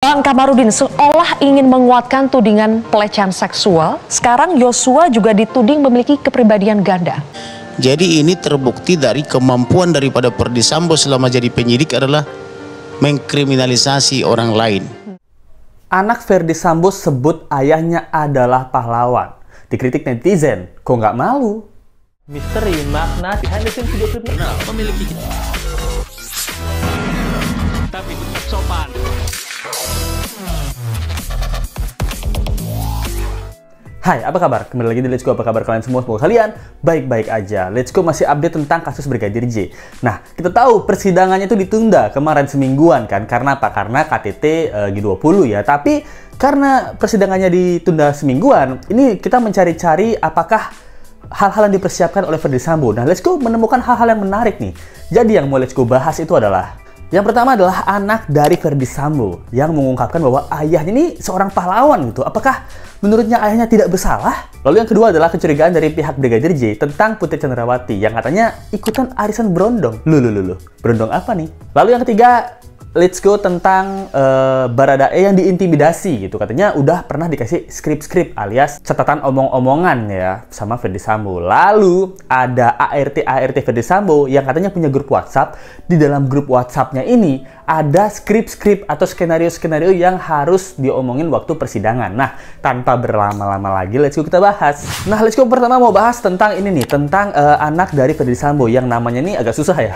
Bang Kamarudin seolah ingin menguatkan tudingan pelecehan seksual. Sekarang Yosua juga dituding memiliki kepribadian ganda. Jadi ini terbukti dari kemampuan daripada Ferdy Sambo selama jadi penyidik adalah mengkriminalisasi orang lain. Anak Ferdy Sambo sebut ayahnya adalah pahlawan. Dikritik netizen, kok nggak malu? Misteri makna behind the scenes video klip Memiliki tapi tetap sopan. Hai, apa kabar? Kembali lagi di Let's Go. Apa kabar kalian semua? Semoga kalian baik-baik aja. Let's Go masih update tentang kasus Brigadir J. Nah, kita tahu persidangannya itu ditunda kemarin semingguan kan. Karena apa? Karena KTT G20 ya. Tapi karena persidangannya ditunda semingguan, ini kita mencari-cari apakah hal-hal yang dipersiapkan oleh Ferdy Sambo. Nah, Let's Go menemukan hal-hal yang menarik nih. Jadi yang mau Let's Go bahas itu adalah yang pertama adalah anak dari Ferdy Sambo yang mengungkapkan bahwa ayahnya ini seorang pahlawan gitu. Apakah menurutnya ayahnya tidak bersalah? Lalu yang kedua adalah kecurigaan dari pihak Brigadir J tentang Putri Chandrawati yang katanya ikutan arisan berondong. Loh. Berondong apa nih? Lalu yang ketiga, Let's Go tentang Baradae yang diintimidasi gitu. Katanya udah pernah dikasih skrip-skrip alias catatan omong-omongan ya sama Ferdy Sambo. Lalu ada ART Ferdy Sambo yang katanya punya grup WhatsApp. Di dalam grup WhatsApp-nya ini ada skrip-skrip atau skenario-skenario yang harus diomongin waktu persidangan. Nah, tanpa berlama-lama lagi, Let's Go kita bahas. Nah, Let's Go pertama mau bahas tentang ini nih, tentang anak dari Ferdy Sambo yang namanya ini agak susah ya.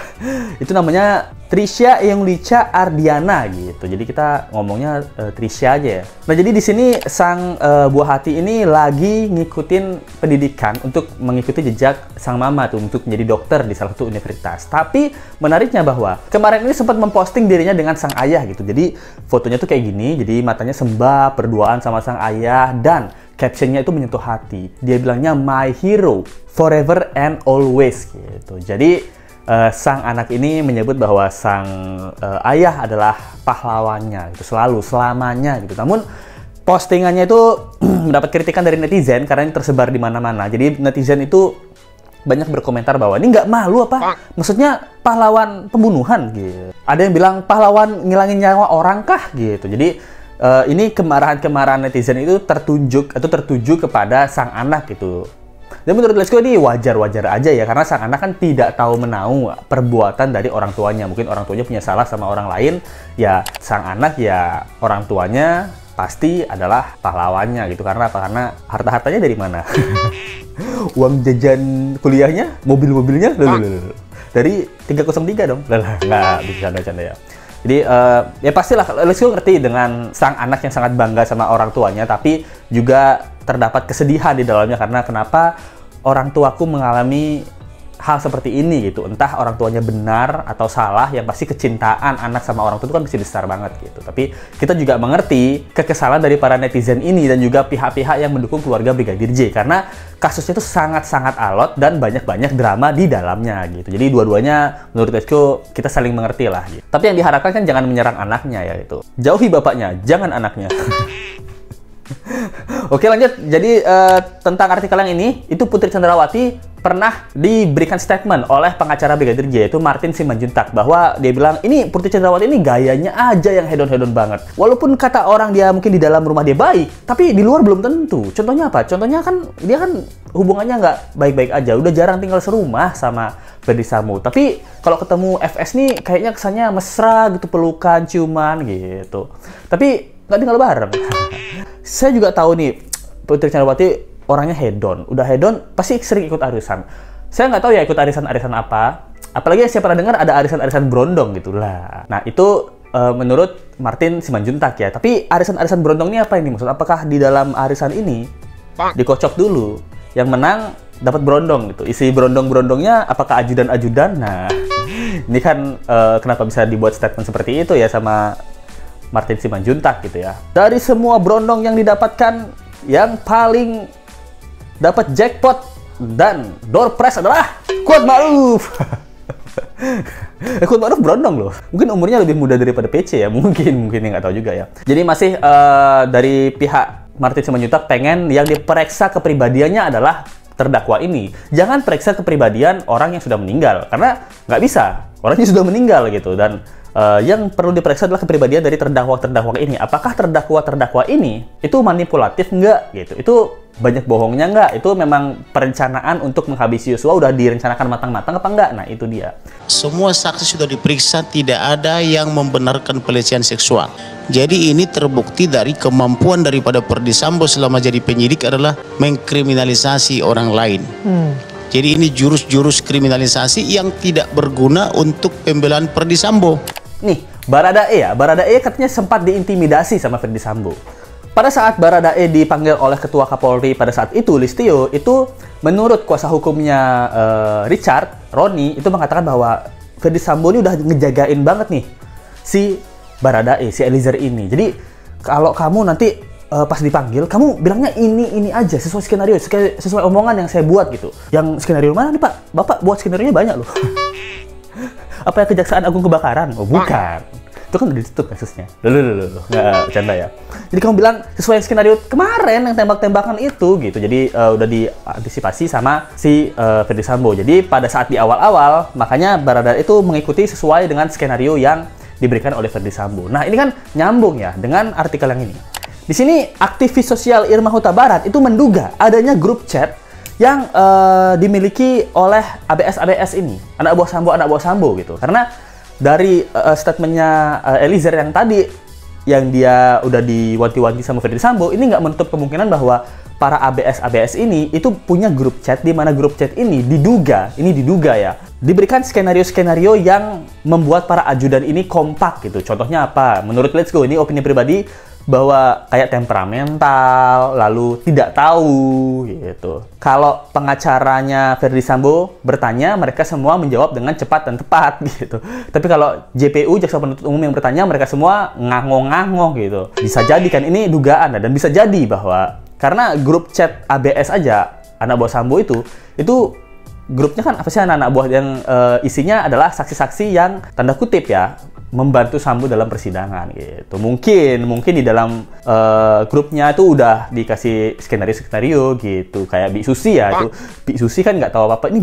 Itu namanya Trisha Yeonglicha Ardiana gitu. Jadi kita ngomongnya Trisha aja ya. Nah, jadi di sini sang buah hati ini lagi ngikutin pendidikan untuk mengikuti jejak sang mama tuh untuk menjadi dokter di salah satu universitas. Tapi menariknya bahwa kemarin ini sempat memposting dirinya dengan sang ayah gitu. Jadi fotonya tuh kayak gini. Jadi matanya sembah, berduaan sama sang ayah dan captionnya itu menyentuh hati. Dia bilangnya my hero forever and always gitu. Jadi sang anak ini menyebut bahwa sang ayah adalah pahlawannya gitu, selalu, selamanya gitu. Namun postingannya itu mendapat kritikan dari netizen karena ini tersebar di mana-mana. Jadi netizen itu banyak berkomentar bahwa ini nggak malu apa? Maksudnya pahlawan pembunuhan gitu. Ada yang bilang pahlawan ngilangin nyawa orang kah gitu. Jadi ini kemarahan-kemarahan netizen itu tertuju kepada sang anak gitu. Dan menurut Let's Go ini wajar-wajar aja ya, karena sang anak kan tidak tahu menahu perbuatan dari orang tuanya. Mungkin orang tuanya punya salah sama orang lain, ya sang anak ya orang tuanya pasti adalah pahlawannya gitu. Karena apa? Karena harta-hartanya dari mana? Uang jajan kuliahnya, mobil-mobilnya, dari 303 dong. Nggak bercanda-canda ya. Jadi ya pastilah Let's Go ngerti dengan sang anak yang sangat bangga sama orang tuanya, tapi juga terdapat kesedihan di dalamnya karena kenapa orang tuaku mengalami hal seperti ini gitu. Entah orang tuanya benar atau salah, yang pasti kecintaan anak sama orang tua itu kan mesti besar banget gitu. Tapi kita juga mengerti kekesalan dari para netizen ini dan juga pihak-pihak yang mendukung keluarga Brigadir J karena kasusnya itu sangat-sangat alot dan banyak-banyak drama di dalamnya gitu. Jadi dua-duanya menurut Let's Go kita saling mengerti lah gitu. Tapi yang diharapkan kan jangan menyerang anaknya ya itu. Jauhi bapaknya, jangan anaknya. Oke lanjut, jadi tentang artikel yang ini, itu Putri Chandrawati pernah diberikan statement oleh pengacara Brigadir J, yaitu Martin Simanjuntak, bahwa dia bilang, ini Putri Chandrawati ini gayanya aja yang hedon-hedon banget. Walaupun kata orang dia mungkin di dalam rumah dia baik, tapi di luar belum tentu. Contohnya apa? Contohnya kan dia kan hubungannya nggak baik-baik aja, udah jarang tinggal serumah sama Ferdy Sambo. Tapi kalau ketemu FS nih kayaknya kesannya mesra gitu, pelukan, ciuman gitu. Tapi nggak tinggal bareng. Saya juga tahu nih, Putri Chandrawati orangnya hedon. Udah hedon, pasti sering ikut arisan. Saya nggak tahu ya ikut arisan-arisan apa. Apalagi saya pernah dengar ada arisan-arisan berondong gitu lah. Nah, itu menurut Martin Simanjuntak ya. Tapi arisan-arisan berondong ini apa ini maksud? Apakah di dalam arisan ini dikocok dulu? Yang menang dapat berondong gitu. Isi berondong-berondongnya apakah ajudan-ajudan? Nah, ini kan kenapa bisa dibuat statement seperti itu ya sama Martin Simanjuntak gitu ya. Dari semua berondong yang didapatkan, yang paling dapat jackpot dan door prize adalah Kuatmaruf. Kuatmaruf berondong loh. Mungkin umurnya lebih muda daripada PC ya. Mungkin nggak tahu juga ya. Jadi masih dari pihak Martin Simanjuntak pengen yang diperiksa kepribadiannya adalah terdakwa ini. Jangan periksa kepribadian orang yang sudah meninggal. Karena nggak bisa. Orangnya sudah meninggal gitu. Dan Yang perlu diperiksa adalah kepribadian dari terdakwa ini. Apakah terdakwa ini itu manipulatif nggak gitu? Itu banyak bohongnya nggak? Itu memang perencanaan untuk menghabisi Yosua udah direncanakan matang-matang apa nggak? Nah itu dia. Semua saksi sudah diperiksa, tidak ada yang membenarkan pelecehan seksual. Jadi ini terbukti dari kemampuan daripada Ferdy Sambo selama jadi penyidik adalah mengkriminalisasi orang lain. Jadi ini jurus-jurus kriminalisasi yang tidak berguna untuk pembelaan Ferdy Sambo. Nih, Baradae katanya sempat diintimidasi sama Ferdy Sambo. Pada saat Baradae dipanggil oleh Ketua Kapolri pada saat itu, Listio, itu menurut kuasa hukumnya Richard, Roni, itu mengatakan bahwa Ferdy Sambo ini udah ngejagain banget nih si Baradae, si Eliezer ini. Jadi kalau kamu nanti pas dipanggil, kamu bilangnya ini aja, sesuai skenario, sesuai omongan yang saya buat gitu. Yang skenario mana nih Pak? Bapak buat skenario-nya banyak loh. Apa ya, Kejaksaan Agung kebakaran? Oh bukan. Itu kan udah ditutup kasusnya. Loh, nggak canda ya. Jadi kamu bilang sesuai skenario kemarin yang tembak-tembakan itu gitu. Jadi udah diantisipasi sama si Ferdy Sambo. Jadi pada saat di awal-awal, makanya Baradae itu mengikuti sesuai dengan skenario yang diberikan oleh Ferdy Sambo. Nah ini kan nyambung ya dengan artikel yang ini. Di sini aktivis sosial Irma Huta Barat itu menduga adanya grup chat yang dimiliki oleh ABS ini, anak buah Sambo gitu. Karena dari statementnya Eliezer yang tadi, yang dia udah diwanti-wanti sama Ferdy Sambo, ini nggak menutup kemungkinan bahwa para ABS ini itu punya grup chat, di mana grup chat ini diduga ya, diberikan skenario-skenario yang membuat para ajudan ini kompak gitu. Contohnya apa? Menurut Let's Go, ini opini pribadi, bahwa kayak temperamental, lalu tidak tahu gitu. Kalau pengacaranya Ferdy Sambo bertanya, mereka semua menjawab dengan cepat dan tepat gitu. Tapi kalau JPU, Jaksa Penuntut Umum, yang bertanya, mereka semua ngangong-ngangong gitu. Bisa jadi kan ini dugaan, dan bisa jadi bahwa karena grup chat ABS aja, anak buah Sambo itu grupnya kan apa sih, anak buah yang isinya adalah saksi-saksi yang tanda kutip ya membantu Sambo dalam persidangan gitu. Mungkin di dalam grupnya itu udah dikasih skenario gitu, kayak Bi Susi ya itu. Bi Susi kan nggak tahu apa-apa. Ini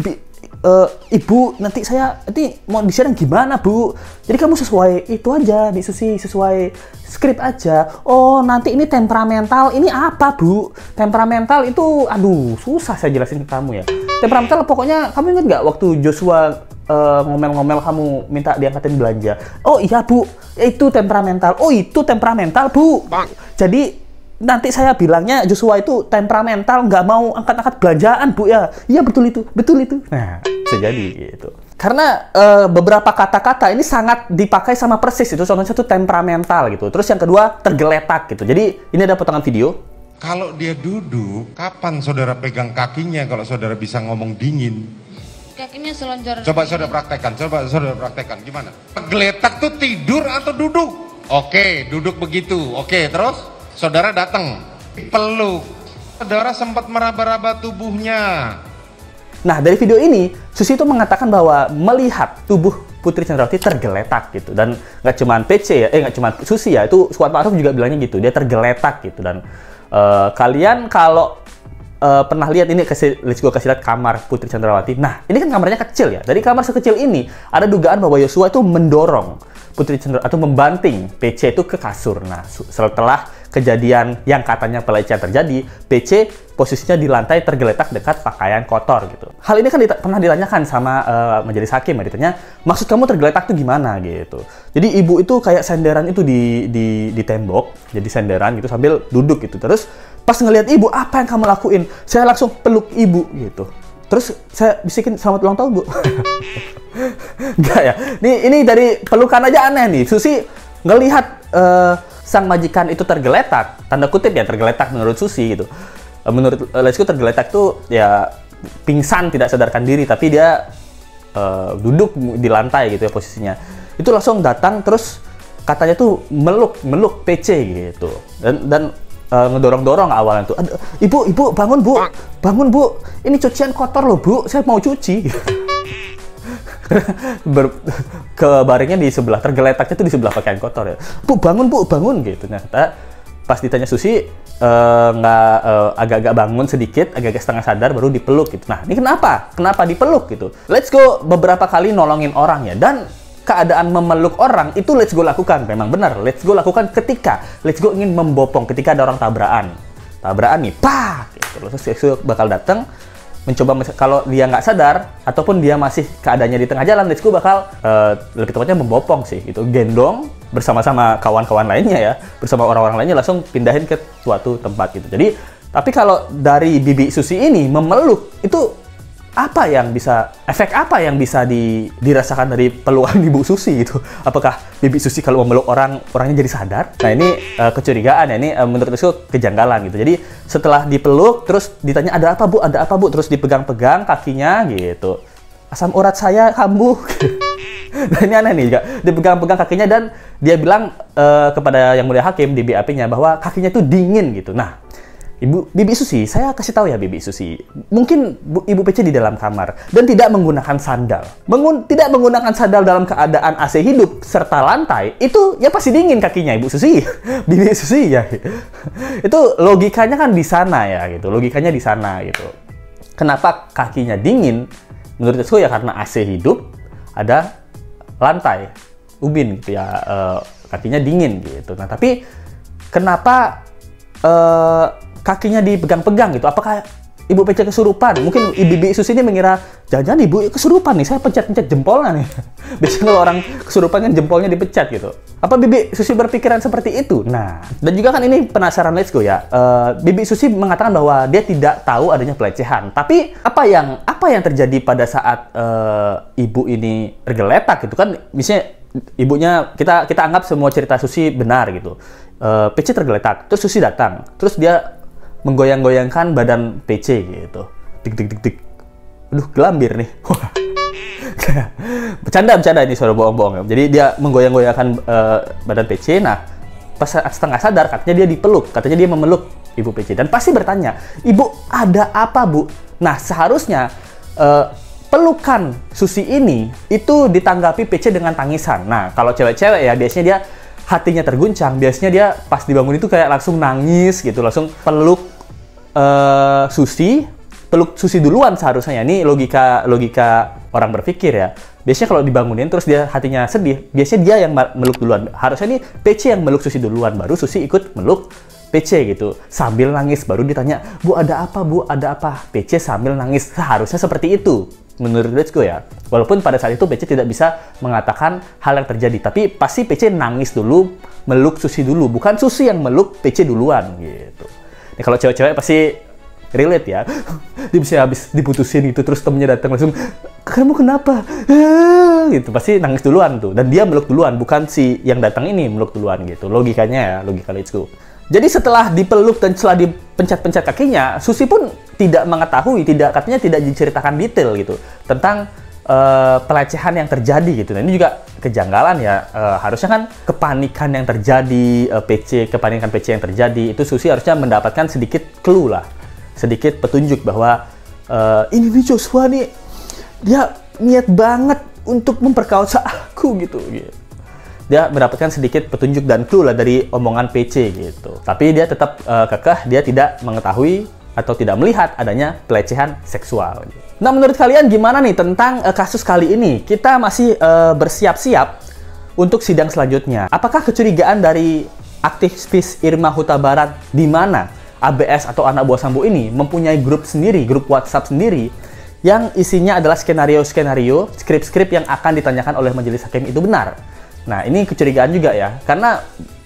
Ibu, nanti saya mau disidang gimana Bu? Jadi kamu sesuai itu aja, Bi Susi, sesuai skrip aja. Oh nanti ini temperamental, ini apa Bu? Temperamental itu, aduh susah saya jelasin ke kamu ya. Temperamental pokoknya, kamu ingat nggak waktu Joshua ngomel-ngomel kamu minta diangkatin belanja? Oh iya Bu, itu temperamental. Oh itu temperamental Bu. Jadi nanti saya bilangnya Joshua itu temperamental, nggak mau angkat-angkat belanjaan Bu ya. Iya betul itu. Nah bisa jadi gitu. Karena beberapa kata-kata ini sangat dipakai sama persis itu. Contohnya satu temperamental gitu. Terus yang kedua tergeletak gitu. Jadi ini ada potongan video. Kalau dia duduk, kapan saudara pegang kakinya kalau saudara bisa ngomong dingin? Kakinya selonjor. Coba saudara praktekkan, gimana? Geletak tuh tidur atau duduk? Oke, duduk begitu. Oke, terus saudara datang, peluk. Saudara sempat meraba-raba tubuhnya. Nah, dari video ini, Susi itu mengatakan bahwa melihat tubuh Putri Chandrawati tergeletak gitu. Dan nggak cuma PC ya, nggak cuma Susi ya, itu Kuat Ma'ruf juga bilangnya gitu, dia tergeletak gitu. Dan kalian kalau pernah lihat ini, Let's Go kasih lihat kamar Putri Chandrawati. Nah, ini kan kamarnya kecil ya. Dari kamar sekecil ini ada dugaan bahwa Yosua itu mendorong Putri Chandrawati atau membanting PC itu ke kasur. Nah, setelah kejadian yang katanya pelecehan terjadi, PC posisinya di lantai tergeletak dekat pakaian kotor gitu. Hal ini kan pernah ditanyakan sama majelis hakim ya, ditanya, maksud kamu tergeletak itu gimana gitu. Jadi ibu itu kayak senderan itu di tembok, jadi senderan gitu sambil duduk gitu. Terus pas ngelihat ibu, apa yang kamu lakuin? Saya langsung peluk ibu gitu. Terus saya bisikin selamat ulang tahun Bu. Enggak ya. Ini dari pelukan aja aneh nih. Susi ngelihat sang majikan itu tergeletak, tanda kutip ya tergeletak menurut Susi gitu. Menurut Let's Go tergeletak tuh ya pingsan, tidak sadarkan diri, tapi dia duduk di lantai gitu ya posisinya. Itu langsung datang terus katanya tuh meluk PC gitu. Dan ngedorong-dorong awalnya tuh, ibu bangun bu, ini cucian kotor loh Bu, saya mau cuci. Kebaringnya di sebelah, tergeletaknya tuh di sebelah pakaian kotor ya. Bu bangun gitu. Nah pas ditanya Susi agak-agak bangun sedikit, agak-agak setengah sadar, baru dipeluk gitu. Nah ini kenapa dipeluk gitu? Let's Go beberapa kali nolongin orang ya, dan keadaan memeluk orang, itu let's go lakukan. Memang benar, let's go lakukan ketika let's go ingin membopong, ketika ada orang tabrakan nih, pak, gitu. Terus let's go bakal datang, mencoba, kalau dia nggak sadar ataupun dia masih keadaannya di tengah jalan, let's go bakal lebih tepatnya membopong sih, gitu, gendong bersama-sama kawan-kawan lainnya ya, bersama orang-orang lainnya, langsung pindahin ke suatu tempat gitu. Jadi, tapi kalau dari Bibi Susi ini memeluk, itu efek apa yang bisa dirasakan dari pelukan Ibu Susi gitu? Apakah Bibi Susi kalau memeluk orangnya jadi sadar? Nah, ini kecurigaan ya, ini menurut aku kejanggalan gitu. Jadi setelah dipeluk, terus ditanya ada apa bu, terus dipegang-pegang kakinya gitu. Asam urat saya kambuh. Nah, ini aneh nih juga. Dipegang-pegang kakinya dan dia bilang kepada Yang Mulia Hakim di BAP-nya bahwa kakinya itu dingin gitu. Nah, Bibi Susi, saya kasih tahu ya Bibi Susi, mungkin Ibu PC di dalam kamar dan tidak menggunakan sandal. Tidak menggunakan sandal dalam keadaan AC hidup serta lantai, itu ya pasti dingin kakinya Ibu Susi. Bibi Susi ya. Itu logikanya kan di sana ya gitu. Logikanya di sana gitu. Kenapa kakinya dingin? Menurut saya ya karena AC hidup, ada lantai, ubin gitu ya, kakinya dingin gitu. Nah, tapi kenapa kakinya dipegang-pegang gitu? Apakah Ibu PC kesurupan? Mungkin Bibi Susi ini mengira, jangan-jangan Ibu kesurupan nih, saya pencet-pencet jempolnya nih. Biasanya kalau orang kesurupan kan jempolnya dipecat gitu. Apa Bibi Susi berpikiran seperti itu? Nah, dan juga kan ini penasaran, let's go ya. Bibi Susi mengatakan bahwa dia tidak tahu adanya pelecehan. Tapi apa yang terjadi pada saat ibu ini tergeletak gitu kan? Misalnya ibunya, kita anggap semua cerita Susi benar gitu. PC tergeletak, terus Susi datang, terus dia menggoyang-goyangkan badan PC gitu. Dik. Aduh, gelambir nih. Bercanda ini, suara bohong-bohong. Jadi dia menggoyang-goyangkan badan PC. Nah, pas setengah sadar katanya dia dipeluk, katanya dia memeluk Ibu PC dan pasti bertanya, "Ibu, ada apa, Bu?" Nah, seharusnya pelukan Susi ini itu ditanggapi PC dengan tangisan. Nah, kalau cewek-cewek ya biasanya dia hatinya terguncang, biasanya dia pas dibangun itu kayak langsung nangis gitu, langsung peluk peluk Susi duluan seharusnya. Ini logika orang berpikir ya. Biasanya kalau dibangunin terus dia hatinya sedih, biasanya dia yang meluk duluan. Harusnya nih PC yang meluk Susi duluan, baru Susi ikut meluk PC gitu. Sambil nangis baru ditanya, "Bu, ada apa, Bu? Ada apa?" PC sambil nangis. Seharusnya seperti itu menurut Let's Go ya. Walaupun pada saat itu PC tidak bisa mengatakan hal yang terjadi, tapi pasti PC nangis dulu, meluk Susi dulu, bukan Susi yang meluk PC duluan gitu. Nah, kalau cewek-cewek pasti relate ya. Dia bisa habis diputusin gitu, terus temennya datang langsung, "Kamu kenapa?" Gitu, pasti nangis duluan tuh. Dan dia meluk duluan, bukan si yang datang ini meluk duluan gitu. Logikanya ya, logika Let's Go. Jadi setelah dipeluk dan setelah dipencet-pencet kakinya, Susi pun tidak mengetahui, katanya tidak diceritakan detail gitu tentang pelecehan yang terjadi gitu. Nah, ini juga kejanggalan ya. Harusnya kan kepanikan yang terjadi, kepanikan PC yang terjadi, itu Susi harusnya mendapatkan sedikit clue lah, sedikit petunjuk bahwa ini nih Joshua nih, dia niat banget untuk memperkosa aku gitu. Dia mendapatkan sedikit petunjuk dan clue lah dari omongan PC gitu. Tapi dia tetap kekeh, dia tidak mengetahui atau tidak melihat adanya pelecehan seksual. Nah, menurut kalian gimana nih tentang kasus kali ini? Kita masih bersiap-siap untuk sidang selanjutnya. Apakah kecurigaan dari aktivis Irma Huta Barat di mana ABS atau anak buah Sambo ini mempunyai grup sendiri, grup WhatsApp sendiri yang isinya adalah skenario-skenario, skrip-skrip yang akan ditanyakan oleh majelis hakim itu benar? Nah, ini kecurigaan juga ya, karena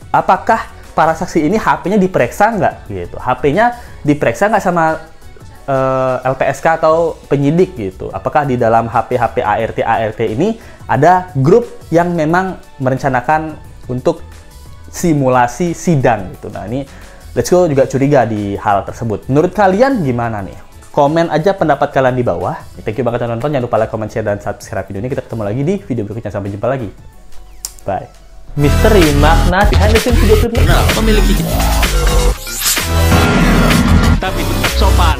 apakah para saksi ini HP-nya diperiksa nggak gitu? HP-nya diperiksa nggak sama LPSK atau penyidik gitu? Apakah di dalam HP ART ini ada grup yang memang merencanakan untuk simulasi sidang gitu? Nah, ini Let's Go juga curiga di hal tersebut. Menurut kalian gimana nih? Komen aja pendapat kalian di bawah. Thank you banget udah nonton. Jangan lupa like, comment, share, dan subscribe video ini. Kita ketemu lagi di video berikutnya. Sampai jumpa lagi. Bye. Misteri makna behind the scene video klip memiliki tapi tetap sopan.